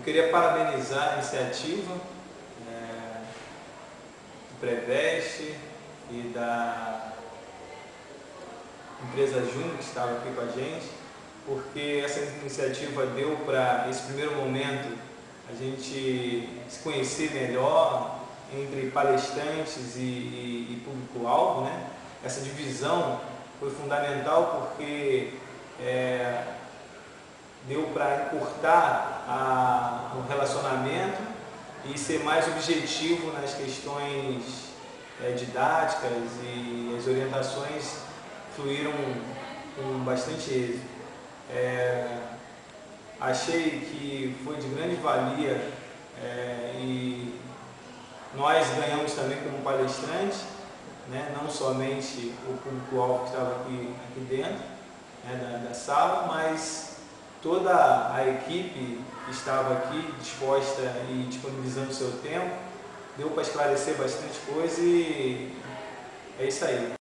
queria parabenizar a iniciativa do Preveste e da empresa Júnior, que estava aqui com a gente, porque essa iniciativa deu para, esse primeiro momento, a gente se conhecer melhor entre palestrantes e público-alvo, né? Essa divisão foi fundamental porque deu para encurtar o relacionamento e ser mais objetivo nas questões didáticas, e as orientações fluíram com bastante êxito. Achei que foi de grande valia e nós ganhamos também como palestrantes, né? Não somente o público-alvo que estava aqui dentro, né, da sala, mas toda a equipe que estava aqui disposta e disponibilizando o seu tempo, deu para esclarecer bastante coisa, e é isso aí.